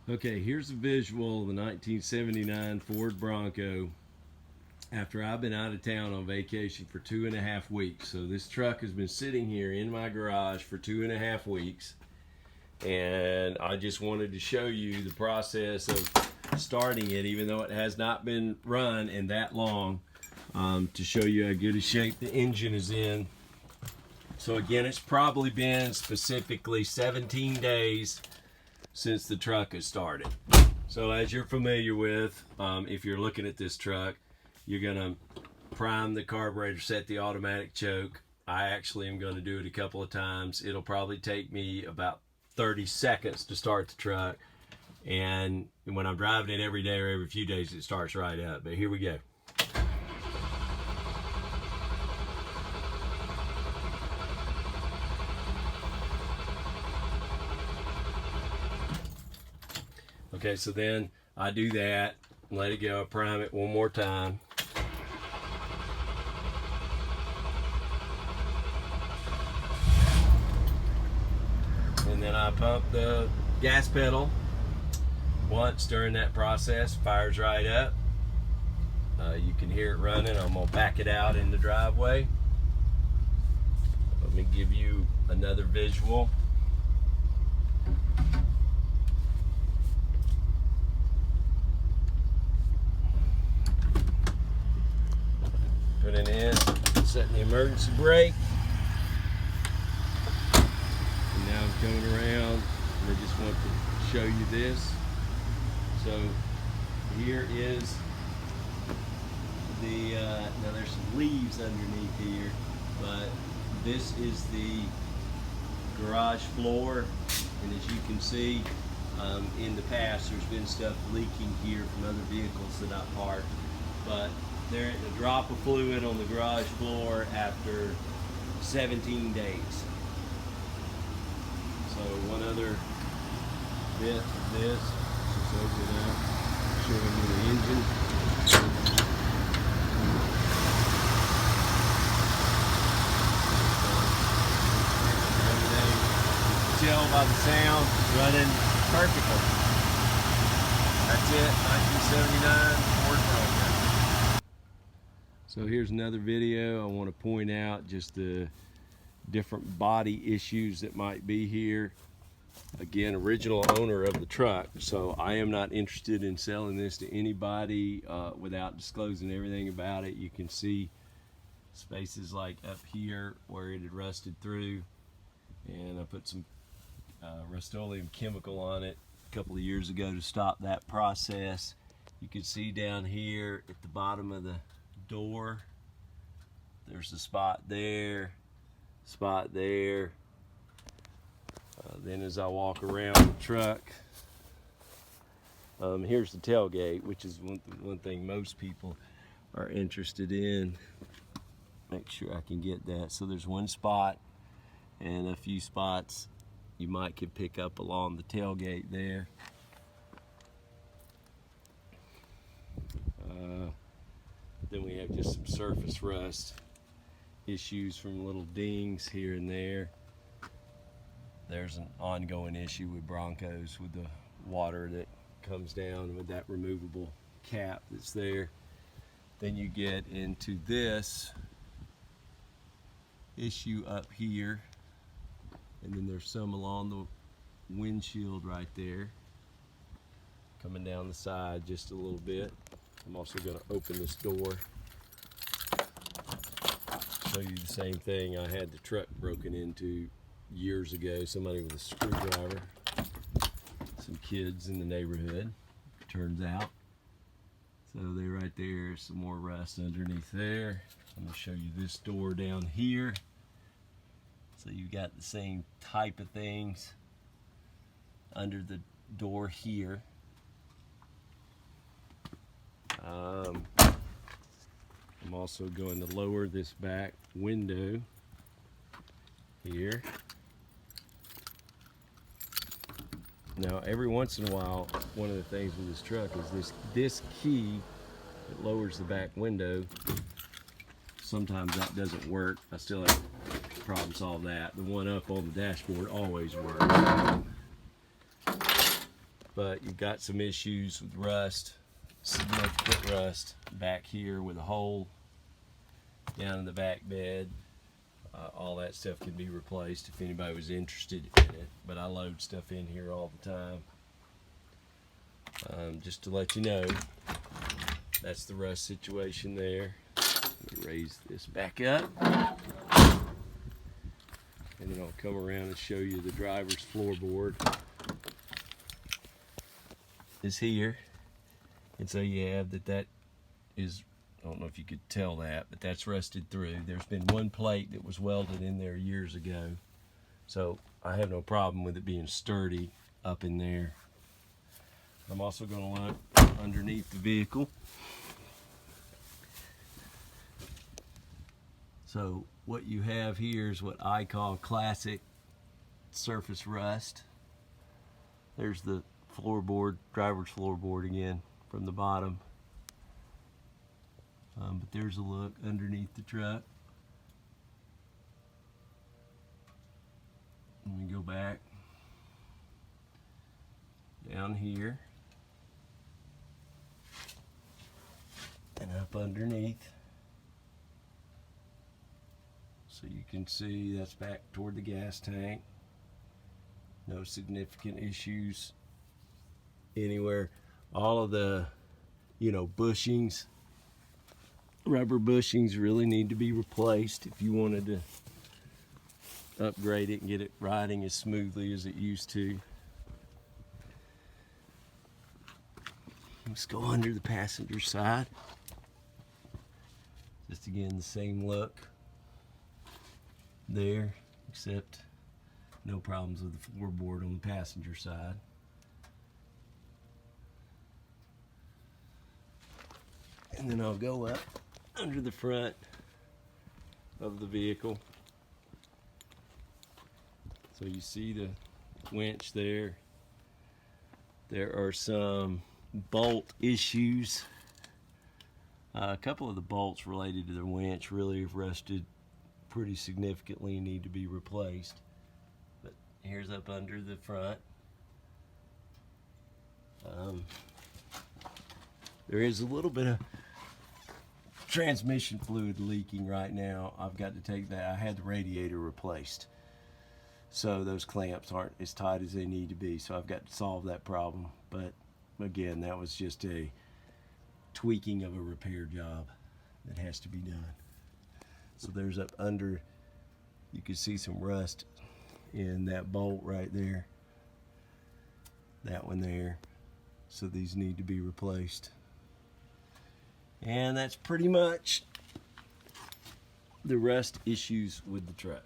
Okay, here's a visual of the 1979 Ford Bronco after I've been out of town on vacation for 2.5 weeks. So this truck has been sitting here in my garage for 2.5 weeks, and I just wanted to show you the process of starting it, even though it has not been run in that long, to show you how good a shape the engine is in. So again, it's probably been specifically 17 days since the truck has started. So as you're familiar with, if you're looking at this truck, you're gonna prime the carburetor, set the automatic choke. I actually am gonna do it a couple of times. It'll probably take me about 30 seconds to start the truck. And when I'm driving it every day or every few days, it starts right up. But here we go. Okay, so then I do that, let it go, prime it one more time. And then I pump the gas pedal once during that process, fires right up. You can hear it running. I'm gonna back it out in the driveway. Let me give you another visual. Put it in, setting the emergency brake. And now I'm coming around, and I just want to show you this. So here is the, now there's some leaves underneath here, but this is the garage floor. And as you can see, in the past there's been stuff leaking here from other vehicles that I parked, but there ain't a drop of fluid on the garage floor after 17 days. So one other bit of this, just open it up, showing you the engine. Everything, you can tell by the sound, running perfectly. That's it, 1979 Ford Bronco. So here's another video. I want to point out just the different body issues that might be here. Again, original owner of the truck, so I am not interested in selling this to anybody without disclosing everything about it. You can see spaces like up here where it had rusted through, and I put some Rust-Oleum chemical on it a couple of years ago to stop that process. You can see down here at the bottom of the door, there's a spot there, spot there. Then as I walk around the truck, here's the tailgate, which is one thing most people are interested in. Make sure I can get that. So there's one spot and a few spots you might could pick up along the tailgate there. Then we have just some surface rust issues from little dings here and there. There's an ongoing issue with Broncos with the water that comes down with that removable cap that's there. Then you get into this issue up here, and then there's some along the windshield right there, coming down the side just a little bit. I'm also going to open this door, show you the same thing. I had the truck broken into years ago, somebody with a screwdriver, some kids in the neighborhood, turns out. So they right there, some more rust underneath there. I'm going to show you this door down here. So you've got the same type of things under the door here. I'm also going to lower this back window here. Now every once in a while, one of the things with this truck is this key that lowers the back window. Sometimes that doesn't work. I still have to problem solve that. The one up on the dashboard always works. but you've got some issues with rust, significant rust back here with a hole down in the back bed. All that stuff can be replaced if anybody was interested in it, but I load stuff in here all the time. Just to let you know, that's the rust situation there. Let me raise this back up, and then I'll come around and show you the driver's floorboard is here. And so you have that is, I don't know if you could tell that, but that's rusted through. There's been one plate that was welded in there years ago, so I have no problem with it being sturdy up in there. I'm also going to look underneath the vehicle. So what you have here is what I call classic surface rust. There's the floorboard, driver's floorboard again from the bottom. But there's a look underneath the truck. Let me go back down here and up underneath. So you can see that's back toward the gas tank. No significant issues anywhere. All of the, bushings, rubber bushings really need to be replaced if you wanted to upgrade it and get it riding as smoothly as it used to. Let's go under the passenger side. Just again, the same look there, except no problems with the floorboard on the passenger side. And then I'll go up under the front of the vehicle. So you see the winch there. There are some bolt issues. A couple of the bolts related to the winch really have rusted pretty significantly and need to be replaced. But here's up under the front. There is a little bit of transmission fluid leaking right now. I've got to take that. I had the radiator replaced, so those clamps aren't as tight as they need to be, so I've got to solve that problem. But again, that was just a tweaking of a repair job that has to be done. So there's up under, you can see some rust in that bolt right there, that one there. So these need to be replaced. And that's pretty much the rust issues with the truck.